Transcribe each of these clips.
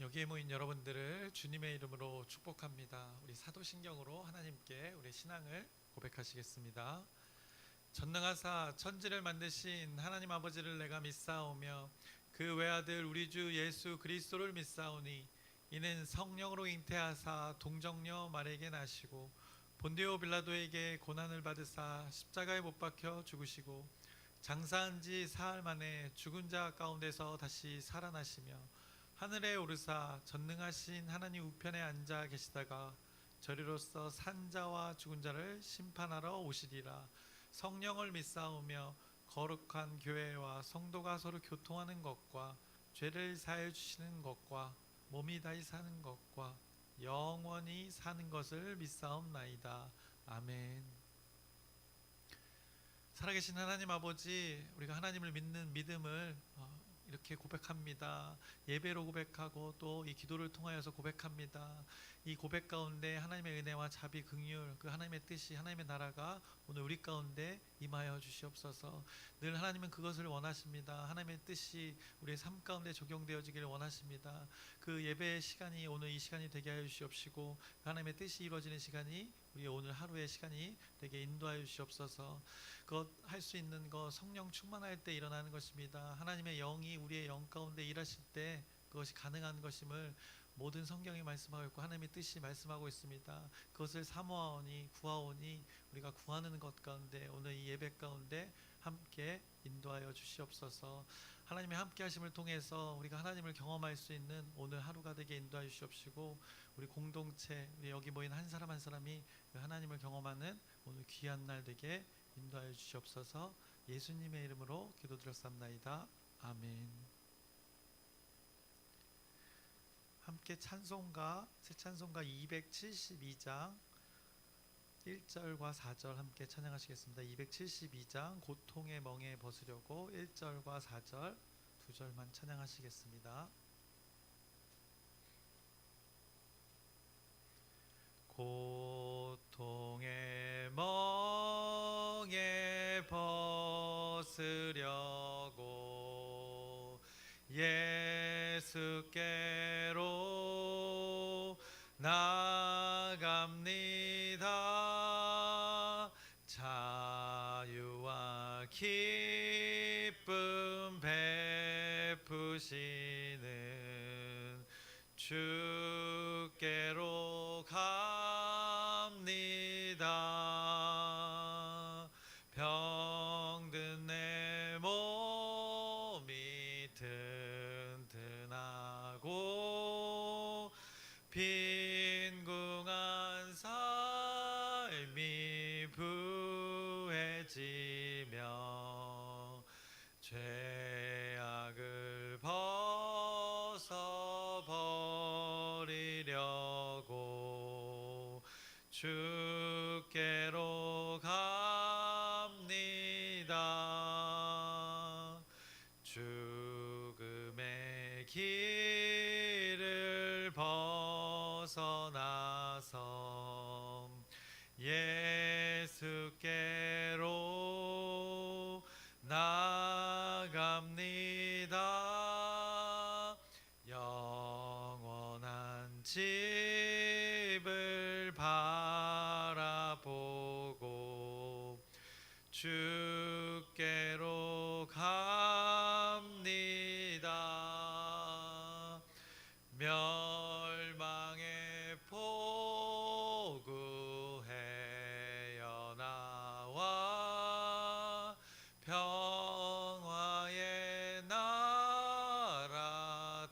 여기에 모인 여러분들을 주님의 이름으로 축복합니다. 우리 사도신경으로 하나님께 우리 신앙을 고백하시겠습니다. 전능하사 천지를 만드신 하나님 아버지를 내가 믿사오며 그 외아들 우리 주 예수 그리스도를 믿사오니 이는 성령으로 잉태하사 동정녀 마리에게 나시고 본디오 빌라도에게 고난을 받으사 십자가에 못 박혀 죽으시고 장사한 지 사흘 만에 죽은 자 가운데서 다시 살아나시며 하늘에 오르사 전능하신 하나님 우편에 앉아 계시다가 저리로서 산 자와 죽은 자를 심판하러 오시리라. 성령을 믿사오며 거룩한 교회와 성도가 서로 교통하는 것과 죄를 사해 주시는 것과 몸이 다시 사는 것과 영원히 사는 것을 믿사옵나이다. 아멘. 살아계신 하나님 아버지, 우리가 하나님을 믿는 믿음을 이렇게 고백합니다. 예배로 고백하고 또 이 기도를 통하여서 고백합니다. 이 고백 가운데 하나님의 은혜와 자비 긍휼, 그 하나님의 뜻이, 하나님의 나라가 오늘 우리 가운데 임하여 주시옵소서. 늘 하나님은 그것을 원하십니다. 하나님의 뜻이 우리의 삶 가운데 적용되어지기를 원하십니다. 그 예배의 시간이 오늘 이 시간이 되게 하여 주시옵시고 하나님의 뜻이 이루어지는 시간이 우리 오늘 하루의 시간이 되게 인도하여 주시옵소서. 그것 할 수 있는 것 성령 충만할 때 일어나는 것입니다. 하나님의 영이 우리의 영 가운데 일하실 때 그것이 가능한 것임을 모든 성경이 말씀하고 있고 하나님의 뜻이 말씀하고 있습니다. 그것을 사모하오니 구하오니 우리가 구하는 것 가운데 오늘 이 예배 가운데 함께 인도하여 주시옵소서. 하나님의 함께 하심을 통해서 우리가 하나님을 경험할 수 있는 오늘 하루가 되게 인도하여 주시옵시고 우리 공동체, 우리 여기 모인 한 사람 한 사람이 하나님을 경험하는 오늘 귀한 날 되게 인도하여 주시옵소서. 예수님의 이름으로 기도드렸사옵나이다. 아멘. 함께 찬송가, 새 찬송가 272장 1절과 4절 함께 찬양하시겠습니다. 272장 고통의 멍에 벗으려고 1절과 4절 두 절만 찬양하시겠습니다. 고통의 멍에 벗으려고 예수께로 나갑니다. 자유와 기쁨 베푸시는 주께로 갑니다. 병든 내 몸이 튼튼하고 빈궁한 삶이 부해지며 죄악을 벗어버리려고 주께로 갑니다. 죽음의 길을 벗어나서 예수께로 나갑니다. 영원한 집을 바라보고 주께로 갑니다. 멸망의 포구헤어 나와 평화의 나라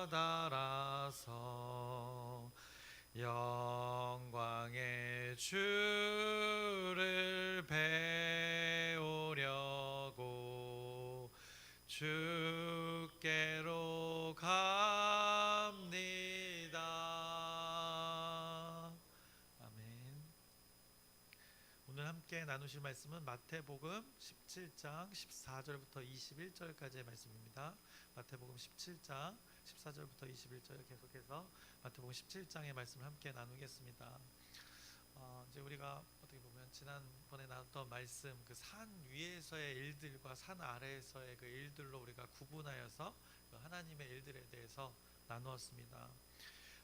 다다라서 영광의 주를 배우려고 주께로 갑니다. 아멘. 오늘 함께 나누실 말씀은 마태복음 17장 14절부터 21절까지의 말씀입니다. 마태복음 17장 14절부터 21절 계속해서 마태복음 17장의 말씀을 함께 나누겠습니다. 이제 우리가 어떻게 보면 지난번에 나눴던 말씀, 그 산 위에서의 일들과 산 아래에서의 그 일들로 우리가 구분하여서 그 하나님의 일들에 대해서 나누었습니다.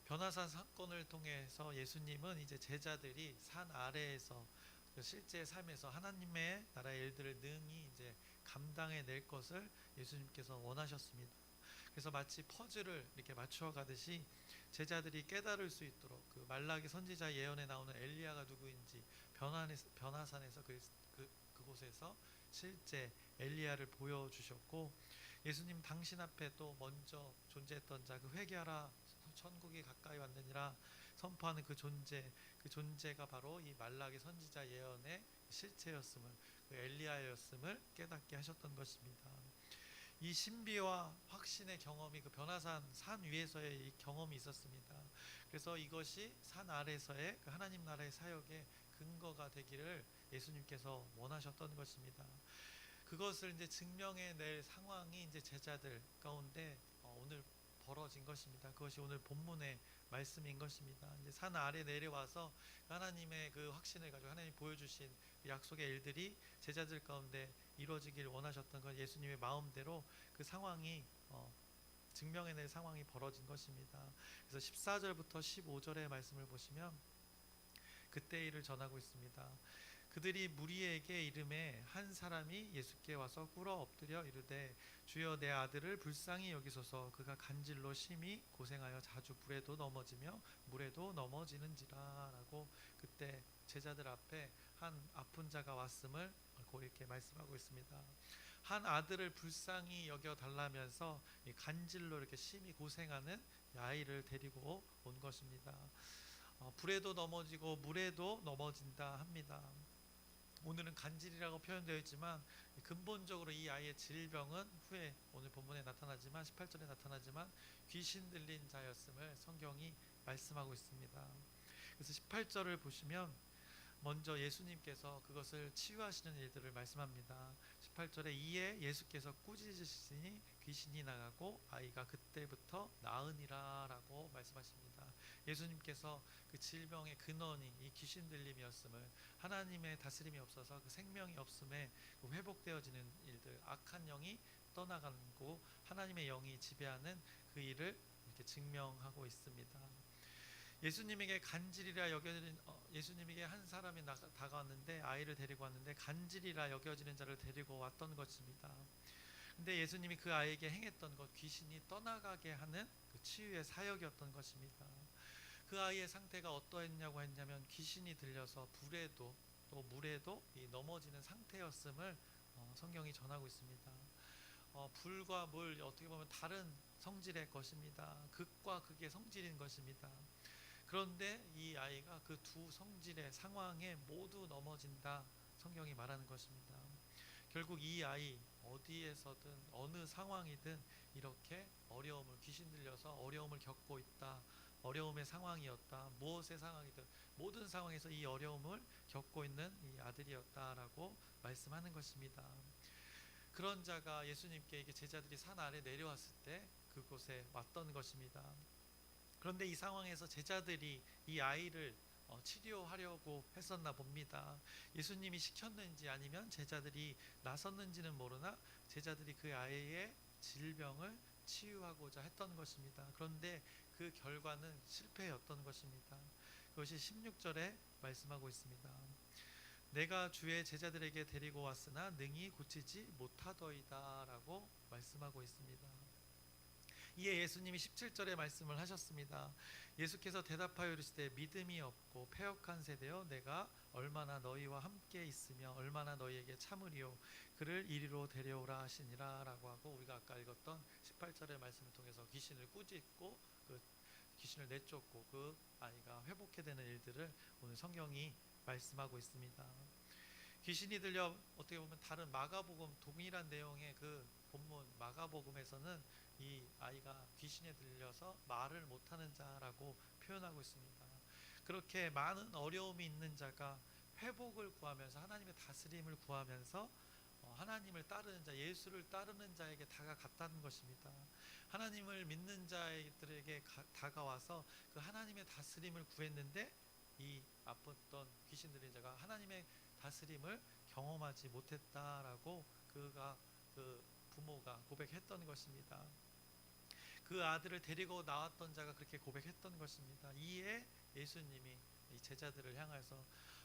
변화산 사건을 통해서 예수님은 이제 제자들이 산 아래에서 실제 삶에서 하나님의 나라의 일들을 능히 이제 감당해 낼 것을 예수님께서 원하셨습니다. 그래서 마치 퍼즐을 이렇게 맞추어 가듯이 제자들이 깨달을 수 있도록 그 말라기 선지자 예언에 나오는 엘리야가 누구인지 변화산에서 그곳에서 실제 엘리야를 보여주셨고, 예수님 당신 앞에 또 먼저 존재했던 자, 그 회개하라 천국이 가까이 왔느니라 선포하는 그 존재가 바로 이 말라기 선지자 예언의 실체였음을, 그 엘리야였음을 깨닫게 하셨던 것입니다. 이 신비와 확신의 경험이 그 변화산 산 위에서의 이 경험이 있었습니다. 그래서 이것이 산 아래서의 그 하나님 나라의 사역의 근거가 되기를 예수님께서 원하셨던 것입니다. 그것을 이제 증명해낼 상황이 이제 제자들 가운데 오늘 벌어진 것입니다. 그것이 오늘 본문의 말씀인 것입니다. 이제 산 아래 내려와서 하나님의 그 확신을 가지고 하나님이 보여주신 약속의 일들이 제자들 가운데 이루어지기를 원하셨던 건 예수님의 마음대로 그 상황이 증명해낼 상황이 벌어진 것입니다. 그래서 14절부터 15절의 말씀을 보시면 그때 일을 전하고 있습니다. 그들이 무리에게 이름에 한 사람이 예수께 와서 꿇어 엎드려 이르되 주여 내 아들을 불쌍히 여기소서 그가 간질로 심히 고생하여 자주 불에도 넘어지며 물에도 넘어지는지라 라고 그때 제자들 앞에 한 아픈 자가 왔음을 이렇게 말씀하고 있습니다. 한 아들을 불쌍히 여겨 달라면서 간질로 이렇게 심히 고생하는 아이를 데리고 온 것입니다. 불에도 넘어지고 물에도 넘어진다 합니다. 오늘은 간질이라고 표현되어 있지만 근본적으로 이 아이의 질병은 후에 오늘 본문에 나타나지만 18절에 나타나지만 귀신 들린 자였음을 성경이 말씀하고 있습니다. 그래서 18절을 보시면 먼저 예수님께서 그것을 치유하시는 일들을 말씀합니다. 18절에 이에 예수께서 꾸짖으시니 귀신이 나가고 아이가 그때부터 나으니라 라고 말씀하십니다. 예수님께서 그 질병의 근원이 이 귀신 들림이었음을, 하나님의 다스림이 없어서 그 생명이 없음에 회복되어지는 일들, 악한 영이 떠나가고 하나님의 영이 지배하는 그 일을 이렇게 증명하고 있습니다. 예수님에게 간질이라 여겨지는 예수님에게 한 사람이 다가왔는데 아이를 데리고 왔는데 간질이라 여겨지는 자를 데리고 왔던 것입니다. 근데 예수님이 그 아이에게 행했던 것, 귀신이 떠나가게 하는 그 치유의 사역이었던 것입니다. 그 아이의 상태가 어떠했냐고 했냐면 귀신이 들려서 불에도 또 물에도 넘어지는 상태였음을 성경이 전하고 있습니다. 불과 물 어떻게 보면 다른 성질의 것입니다. 극과 극의 성질인 것입니다. 그런데 이 아이가 그 두 성질의 상황에 모두 넘어진다 성경이 말하는 것입니다. 결국 이 아이 어디에서든 어느 상황이든 이렇게 어려움을, 귀신 들려서 어려움을 겪고 있다, 어려움의 상황이었다, 무엇의 상황이든 모든 상황에서 이 어려움을 겪고 있는 이 아들이었다라고 말씀하는 것입니다. 그런 자가 예수님께 제자들이 산 아래 내려왔을 때 그곳에 왔던 것입니다. 그런데 이 상황에서 제자들이 이 아이를 치료하려고 했었나 봅니다. 예수님이 시켰는지 아니면 제자들이 나섰는지는 모르나 제자들이 그 아이의 질병을 치유하고자 했던 것입니다. 그런데 그 결과는 실패였던 것입니다. 그것이 16절에 말씀하고 있습니다. 내가 주의 제자들에게 데리고 왔으나 능히 고치지 못하더이다 라고 말씀하고 있습니다. 이에 예수님이 17절에 말씀을 하셨습니다. 예수께서 대답하여 이르시되 믿음이 없고 패역한 세대여 내가 얼마나 너희와 함께 있으며 얼마나 너희에게 참으리요 그를 이리로 데려오라 하시니라 라고 하고, 우리가 아까 읽었던 18절의 말씀을 통해서 귀신을 꾸짖고 그 귀신을 내쫓고 그 아이가 회복해 되는 일들을 오늘 성경이 말씀하고 있습니다. 귀신이 들려 어떻게 보면 다른 마가복음 동일한 내용의 그 본문 마가복음에서는 이 아이가 귀신에 들려서 말을 못하는 자라고 표현하고 있습니다. 그렇게 많은 어려움이 있는 자가 회복을 구하면서 하나님의 다스림을 구하면서 하나님을 따르는 자, 예수를 따르는 자에게 다가갔다는 것입니다. 하나님을 믿는 자들에게 다가와서 그 하나님의 다스림을 구했는데 이 아팠던 귀신 들린 자가 하나님의 다스림을 경험하지 못했다라고 그 부모가 고백했던 것입니다. 그 아들을 데리고 나왔던 자가 그렇게 고백했던 것입니다. 이에 예수님이 이 제자들을 향해서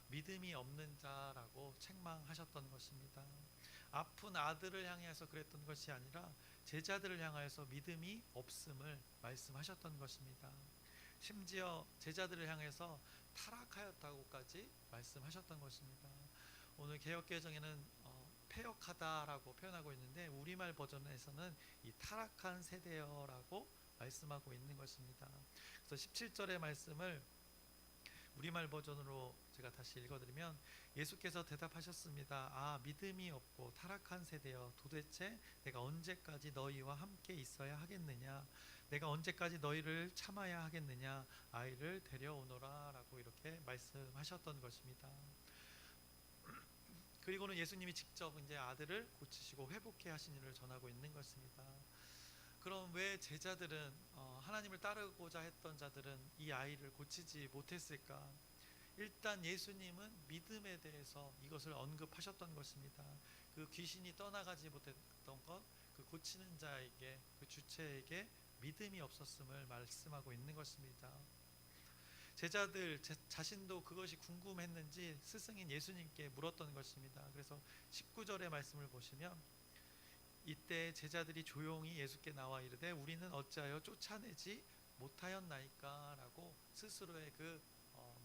믿음이 없는 자라고 책망하셨던 것입니다. 아픈 아들을 향해서 그랬던 것이 아니라 제자들을 향해서 믿음이 없음을 말씀하셨던 것입니다. 심지어 제자들을 향해서 타락하였다고까지 말씀하셨던 것입니다. 오늘 개역개정에는 패역하다라고 표현하고 있는데 우리말 버전에서는 이 타락한 세대여라고 말씀하고 있는 것입니다. 그래서 17절의 말씀을 우리말 버전으로 제가 다시 읽어드리면, 예수께서 대답하셨습니다. 아, 믿음이 없고 타락한 세대여, 도대체 내가 언제까지 너희와 함께 있어야 하겠느냐? 내가 언제까지 너희를 참아야 하겠느냐? 아이를 데려오너라 라고 이렇게 말씀하셨던 것입니다. 그리고는 예수님이 직접 이제 아들을 고치시고 회복해 하신 일을 전하고 있는 것입니다. 그럼 왜 제자들은 하나님을 따르고자 했던 자들은 이 아이를 고치지 못했을까? 일단 예수님은 믿음에 대해서 이것을 언급하셨던 것입니다. 그 귀신이 떠나가지 못했던 것, 그 고치는 자에게, 그 주체에게 믿음이 없었음을 말씀하고 있는 것입니다. 제자들 자신도 그것이 궁금했는지 스승인 예수님께 물었던 것입니다. 그래서 19절의 말씀을 보시면, 이때 제자들이 조용히 예수께 나와 이르되 우리는 어찌하여 쫓아내지 못하였나이까? 라고 스스로의 그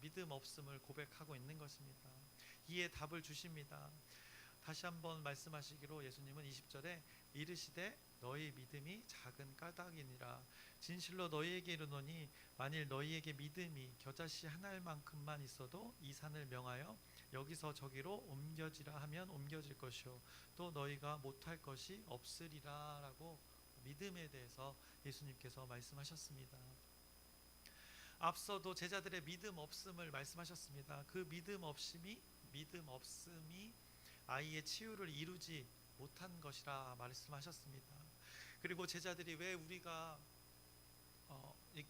믿음 없음을 고백하고 있는 것입니다. 이에 답을 주십니다. 다시 한번 말씀하시기로 예수님은 20절에 이르시되 너희 믿음이 작은 까닭이니라. 진실로 너희에게 이르노니 만일 너희에게 믿음이 겨자씨 한 알만큼만 있어도 이 산을 명하여 여기서 저기로 옮겨지라 하면 옮겨질 것이요 또 너희가 못할 것이 없으리라 라고 믿음에 대해서 예수님께서 말씀하셨습니다. 앞서도 제자들의 믿음 없음을 말씀하셨습니다. 그 믿음 없음이 아이의 치유를 이루지 못한 것이라 말씀하셨습니다. 그리고 제자들이 왜 우리가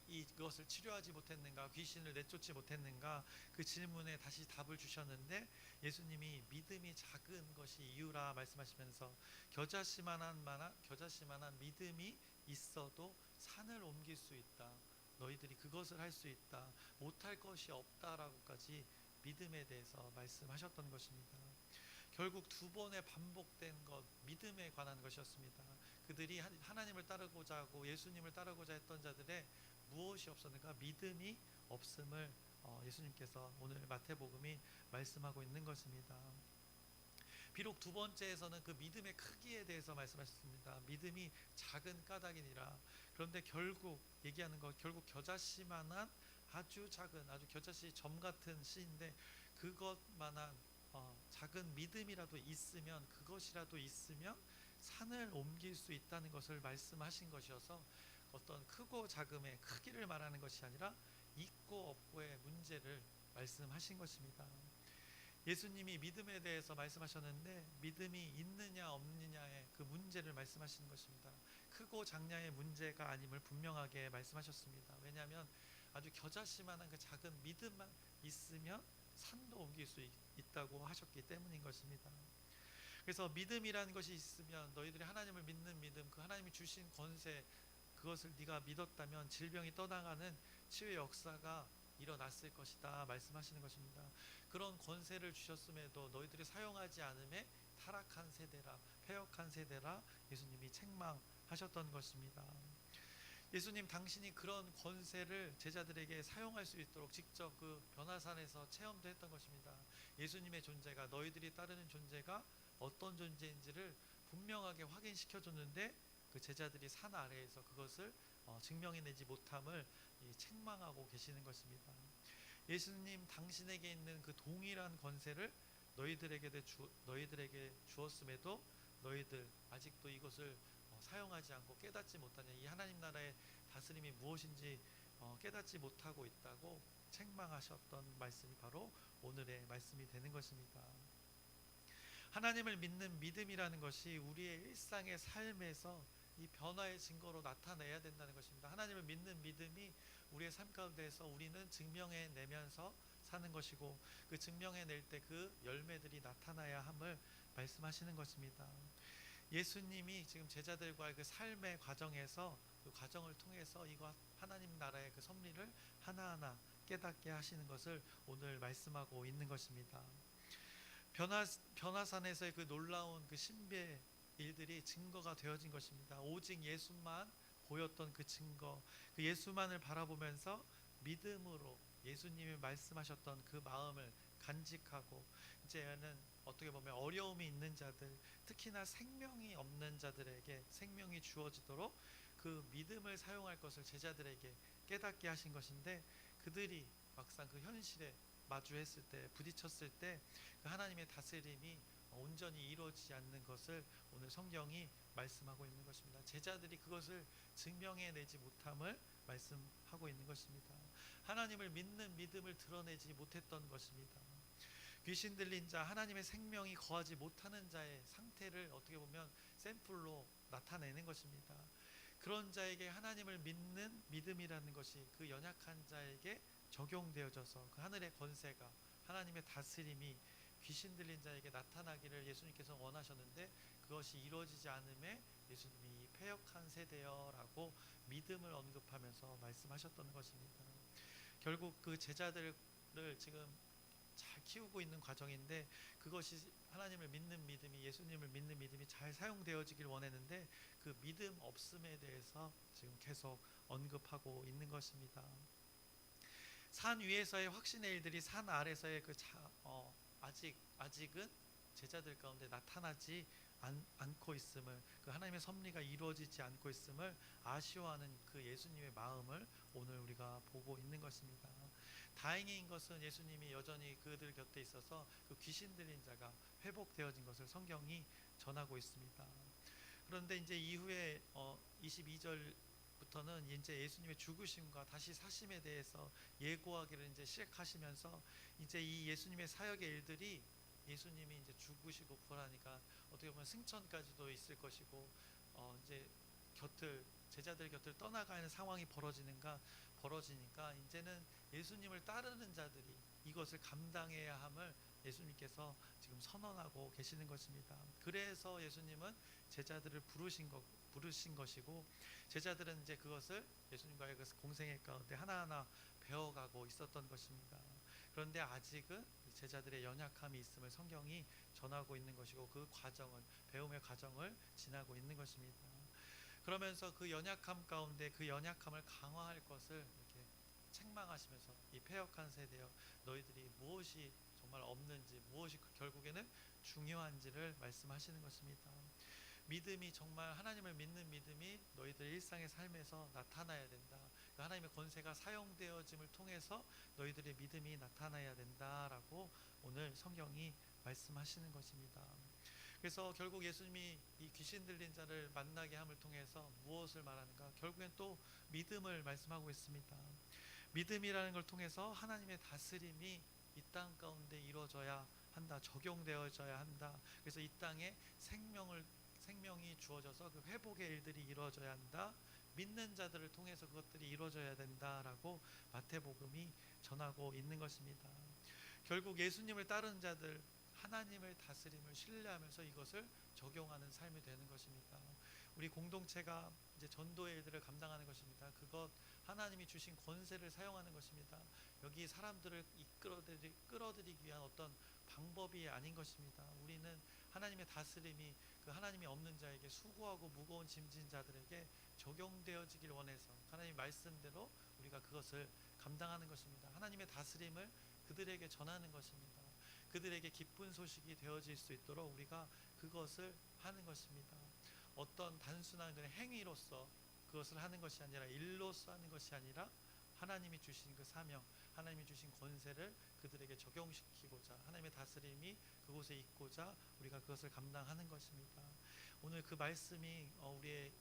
이것을 치료하지 못했는가, 귀신을 내쫓지 못했는가, 그 질문에 다시 답을 주셨는데 예수님이 믿음이 작은 것이 이유라 말씀하시면서 겨자씨만한 믿음이 있어도 산을 옮길 수 있다, 너희들이 그것을 할 수 있다, 못할 것이 없다라고까지 믿음에 대해서 말씀하셨던 것입니다. 결국 두 번의 반복된 것, 믿음에 관한 것이었습니다. 그들이 하나님을 따르고자 하고 예수님을 따르고자 했던 자들의 무엇이 없었는가? 믿음이 없음을 예수님께서 오늘 마태복음이 말씀하고 있는 것입니다. 비록 두 번째에서는 그 믿음의 크기에 대해서 말씀하셨습니다. 믿음이 작은 까닭이니라. 그런데 결국 얘기하는 것, 결국 겨자씨만한 아주 작은, 아주 겨자씨 점 같은 씨인데 그것만한 작은 믿음이라도 있으면, 그것이라도 있으면 산을 옮길 수 있다는 것을 말씀하신 것이어서 어떤 크고 작음의 크기를 말하는 것이 아니라 있고 없고의 문제를 말씀하신 것입니다. 예수님이 믿음에 대해서 말씀하셨는데 믿음이 있느냐 없느냐의 그 문제를 말씀하시는 것입니다. 크고 작냐의 문제가 아님을 분명하게 말씀하셨습니다. 왜냐하면 아주 겨자씨만한 그 작은 믿음만 있으면 산도 옮길 수 있다고 하셨기 때문인 것입니다. 그래서 믿음이라는 것이 있으면, 너희들이 하나님을 믿는 믿음, 그 하나님이 주신 권세, 그것을 네가 믿었다면 질병이 떠나가는 치유의 역사가 일어났을 것이다 말씀하시는 것입니다. 그런 권세를 주셨음에도 너희들이 사용하지 않음에 타락한 세대라, 패역한 세대라 예수님이 책망하셨던 것입니다. 예수님 당신이 그런 권세를 제자들에게 사용할 수 있도록 직접 그 변화산에서 체험도 했던 것입니다. 예수님의 존재가, 너희들이 따르는 존재가 어떤 존재인지를 분명하게 확인시켜 줬는데 그 제자들이 산 아래에서 그것을 증명해내지 못함을 책망하고 계시는 것입니다. 예수님 당신에게 있는 그 동일한 권세를 너희들에게 주었음에도 너희들 아직도 이것을 사용하지 않고 깨닫지 못하냐, 이 하나님 나라의 다스림이 무엇인지 깨닫지 못하고 있다고 책망하셨던 말씀이 바로 오늘의 말씀이 되는 것입니다. 하나님을 믿는 믿음이라는 것이 우리의 일상의 삶에서 이 변화의 증거로 나타내야 된다는 것입니다. 하나님을 믿는 믿음이 우리의 삶 가운데에서 우리는 증명해내면서 사는 것이고, 그 증명해낼 때 그 열매들이 나타나야 함을 말씀하시는 것입니다. 예수님이 지금 제자들과의 그 삶의 과정에서 그 과정을 통해서 이거 하나님 나라의 그 섭리를 하나하나 깨닫게 하시는 것을 오늘 말씀하고 있는 것입니다. 변화산에서의 그 놀라운 그 신비의 일들이 증거가 되어진 것입니다. 오직 예수만 보였던 그 증거, 그 예수만을 바라보면서 믿음으로 예수님이 말씀하셨던 그 마음을 간직하고, 이제는 어떻게 보면 어려움이 있는 자들, 특히나 생명이 없는 자들에게 생명이 주어지도록 그 믿음을 사용할 것을 제자들에게 깨닫게 하신 것인데, 그들이 막상 그 현실에 마주했을 때, 부딪혔을 때 그 하나님의 다스림이 온전히 이루어지지 않는 것을 오늘 성경이 말씀하고 있는 것입니다. 제자들이 그것을 증명해내지 못함을 말씀하고 있는 것입니다. 하나님을 믿는 믿음을 드러내지 못했던 것입니다. 귀신 들린 자, 하나님의 생명이 거하지 못하는 자의 상태를 어떻게 보면 샘플로 나타내는 것입니다. 그런 자에게 하나님을 믿는 믿음이라는 것이 그 연약한 자에게 적용되어져서 그 하늘의 권세가, 하나님의 다스림이 귀신 들린 자에게 나타나기를 예수님께서 원하셨는데, 그것이 이루어지지 않음에 예수님이 패역한 세대여라고 믿음을 언급하면서 말씀하셨던 것입니다. 결국 그 제자들을 지금 잘 키우고 있는 과정인데, 그것이 하나님을 믿는 믿음이, 예수님을 믿는 믿음이 잘 사용되어지길 원했는데 그 믿음 없음에 대해서 지금 계속 언급하고 있는 것입니다. 산 위에서의 확신의 일들이 산 아래서의 아직은 제자들 가운데 나타나지 않고 있음을, 그 하나님의 섭리가 이루어지지 않고 있음을 아쉬워하는 그 예수님의 마음을 오늘 우리가 보고 있는 것입니다. 다행인 것은 예수님이 여전히 그들 곁에 있어서 그 귀신 들린 자가 회복되어진 것을 성경이 전하고 있습니다. 그런데 이제 이후에 22절부터는 이제 예수님의 죽으심과 다시 사심에 대해서 예고하기를 이제 시작하시면서, 이제 이 예수님의 사역의 일들이 예수님이 이제 죽으시고 부활하니까 어떻게 보면 승천까지도 있을 것이고, 이제 제자들 곁을 떠나가는 상황이 벌어지니까 이제는 예수님을 따르는 자들이 이것을 감당해야 함을 예수님께서 지금 선언하고 계시는 것입니다. 그래서 예수님은 제자들을 부르신 것이고, 제자들은 이제 그것을 예수님과의 그 공생애 가운데 하나하나 배워가고 있었던 것입니다. 그런데 아직은 제자들의 연약함이 있음을 성경이 전하고 있는 것이고, 그 과정을, 배움의 과정을 지나고 있는 것입니다. 그러면서 그 연약함 가운데 그 연약함을 강화할 것을 이렇게 책망하시면서, 이 패역한 세대여, 너희들이 무엇이 정말 없는지, 무엇이 결국에는 중요한지를 말씀하시는 것입니다. 믿음이, 정말 하나님을 믿는 믿음이 너희들 일상의 삶에서 나타나야 된다. 하나님의 권세가 사용되어짐을 통해서 너희들의 믿음이 나타나야 된다라고 오늘 성경이 말씀하시는 것입니다. 그래서 결국 예수님이 이 귀신 들린 자를 만나게 함을 통해서 무엇을 말하는가? 결국엔 또 믿음을 말씀하고 있습니다. 믿음이라는 걸 통해서 하나님의 다스림이 이 땅 가운데 이루어져야 한다, 적용되어져야 한다. 그래서 이 땅에 생명이 주어져서 그 회복의 일들이 이루어져야 한다. 믿는 자들을 통해서 그것들이 이루어져야 된다라고 마태복음이 전하고 있는 것입니다. 결국 예수님을 따르는 자들, 하나님의 다스림을 신뢰하면서 이것을 적용하는 삶이 되는 것입니다. 우리 공동체가 이제 전도의 일들을 감당하는 것입니다. 그것 하나님이 주신 권세를 사용하는 것입니다. 여기 사람들을 끌어들이기 위한 어떤 방법이 아닌 것입니다. 우리는 하나님의 다스림이 그 하나님이 없는 자에게, 수고하고 무거운 짐진 자들에게 적용되어지길 원해서 하나님 말씀대로 우리가 그것을 감당하는 것입니다. 하나님의 다스림을 그들에게 전하는 것입니다. 그들에게 기쁜 소식이 되어질 수 있도록 우리가 그것을 하는 것입니다. 어떤 단순한 행위로서 그것을 하는 것이 아니라, 일로서 하는 것이 아니라, 하나님이 주신 그 사명, 하나님이 주신 권세를 그들에게 적용시키고자, 하나님의 다스림이 그곳에 있고자 우리가 그것을 감당하는 것입니다. 오늘 그 말씀이 우리의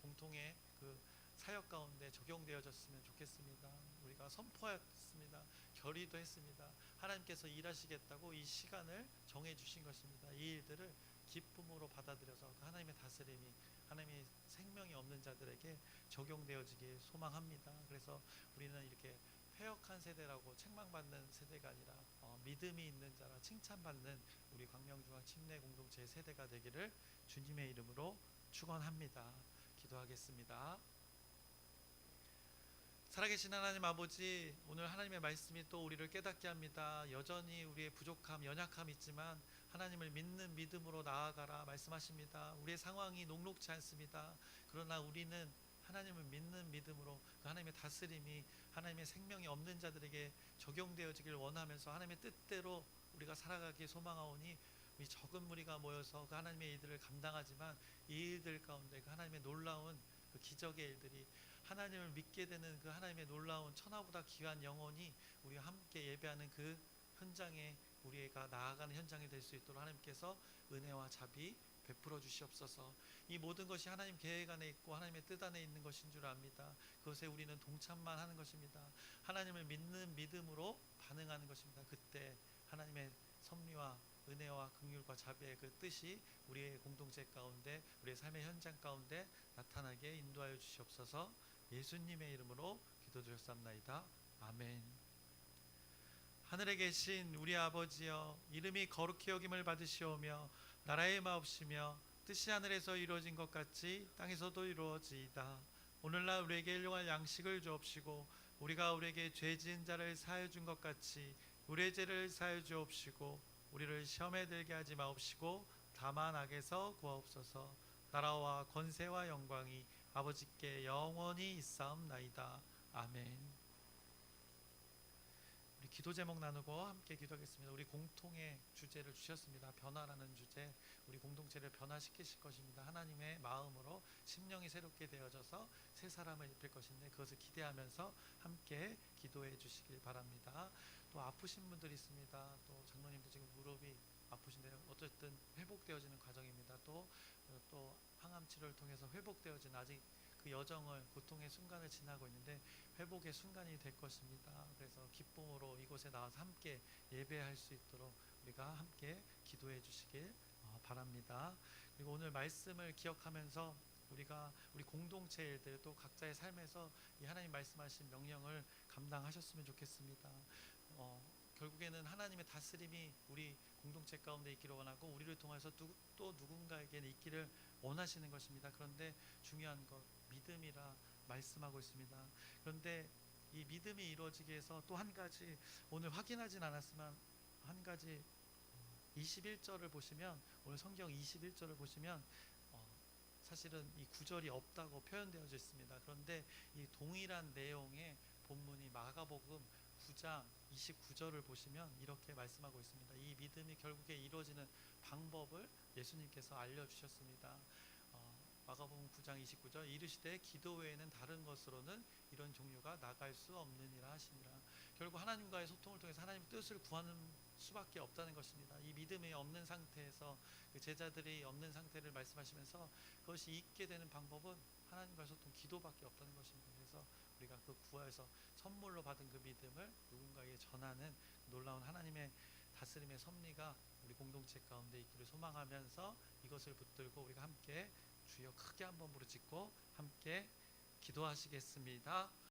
공통의 그 사역 가운데 적용되어졌으면 좋겠습니다. 우리가 선포했습니다. 결의도 했습니다. 하나님께서 일하시겠다고 이 시간을 정해주신 것입니다. 이 일들을 기쁨으로 받아들여서 그 하나님의 다스림이, 하나님의 생명이 없는 자들에게 적용되어지길 소망합니다. 그래서 우리는 이렇게 패역한 세대라고 책망받는 세대가 아니라 믿음이 있는 자라 칭찬받는 우리 광명중앙 침례 공동체의 세대가 되기를 주님의 이름으로 축원합니다. 기도하겠습니다. 살아계신 하나님 아버지, 오늘 하나님의 말씀이 또 우리를 깨닫게 합니다. 여전히 우리의 부족함, 연약함 있지만 하나님을 믿는 믿음으로 나아가라 말씀하십니다. 우리의 상황이 녹록지 않습니다. 그러나 우리는 하나님을 믿는 믿음으로 그 하나님의 다스림이 하나님의 생명이 없는 자들에게 적용되어지길 원하면서 하나님의 뜻대로 우리가 살아가기에 소망하오니, 이 적은 무리가 모여서 그 하나님의 일들을 감당하지만 이 일들 가운데 그 하나님의 놀라운 그 기적의 일들이, 하나님을 믿게 되는 그 하나님의 놀라운 천하보다 귀한 영혼이 우리가 함께 예배하는 그 현장에, 우리가 나아가는 현장이 될 수 있도록 하나님께서 은혜와 자비 베풀어 주시옵소서. 이 모든 것이 하나님 계획 안에 있고 하나님의 뜻 안에 있는 것인 줄 압니다. 그것에 우리는 동참만 하는 것입니다. 하나님을 믿는 믿음으로 반응하는 것입니다. 그때 하나님의 섭리와 은혜와 긍휼과 자비의 그 뜻이 우리의 공동체 가운데, 우리의 삶의 현장 가운데 나타나게 인도하여 주시옵소서. 예수님의 이름으로 기도드렸사옵나이다. 아멘. 하늘에 계신 우리 아버지여, 이름이 거룩히 여김을 받으시오며 나라의 마옵시며 뜻이 하늘에서 이루어진 것 같이 땅에서도 이루어지이다. 오늘날 우리에게 일용할 양식을 주옵시고 우리가 우리에게 죄 지은 자를 사하여 준 것 같이 우리의 죄를 사하여 주옵시고 우리를 시험에 들게 하지 마옵시고 다만 악에서 구하옵소서. 나라와 권세와 영광이 아버지께 영원히 있사옵나이다. 아멘. 우리 기도 제목 나누고 함께 기도하겠습니다. 우리 공통의 주제를 주셨습니다. 변화라는 주제, 우리 공동체를 변화시키실 것입니다. 하나님의 마음으로 심령이 새롭게 되어져서 새 사람을 입힐 것인데, 그것을 기대하면서 함께 기도해 주시길 바랍니다. 또 아프신 분들이 있습니다. 또 장로님도 지금 무릎이 아프신데 어쨌든 회복되어지는 과정입니다. 또 항암 치료를 통해서 회복되어진, 아직 그 여정을, 고통의 순간을 지나고 있는데 회복의 순간이 될 것입니다. 그래서 기쁨으로 이곳에 나와서 함께 예배할 수 있도록 우리가 함께 기도해 주시길 바랍니다. 그리고 오늘 말씀을 기억하면서 우리가 우리 공동체 일들, 또 각자의 삶에서 이 하나님 말씀하신 명령을 감당하셨으면 좋겠습니다. 결국에는 하나님의 다스림이 우리 공동체 가운데 있기를 원하고 우리를 통해서 또 누군가에게는 있기를 원하시는 것입니다. 그런데 중요한 것, 믿음이라 말씀하고 있습니다. 그런데 이 믿음이 이루어지기 위해서 또 한 가지, 오늘 확인하진 않았지만 한 가지, 21절을 보시면, 오늘 성경 21절을 보시면 사실은 이 구절이 없다고 표현되어져 있습니다. 그런데 이 동일한 내용의 본문이 마가복음 9장 29절을 보시면 이렇게 말씀하고 있습니다. 이 믿음이 결국에 이루어지는 방법을 예수님께서 알려주셨습니다. 마가복음 9장 29절, 이르시되 기도 외에는 다른 것으로는 이런 종류가 나갈 수 없느니라 하시니라. 결국 하나님과의 소통을 통해서 하나님의 뜻을 구하는 수밖에 없다는 것입니다. 이 믿음이 없는 상태에서, 그 제자들이 없는 상태를 말씀하시면서 그것이 있게 되는 방법은 하나님과의 소통, 기도밖에 없다는 것입니다. 그래서 우리가 그 구하에서 선물로 받은 그 믿음을 누군가에게 전하는 놀라운 하나님의 다스림의 섭리가 우리 공동체 가운데 있기를 소망하면서 이것을 붙들고 우리가 함께 주여 크게 한번 부르짖고 함께 기도하시겠습니다.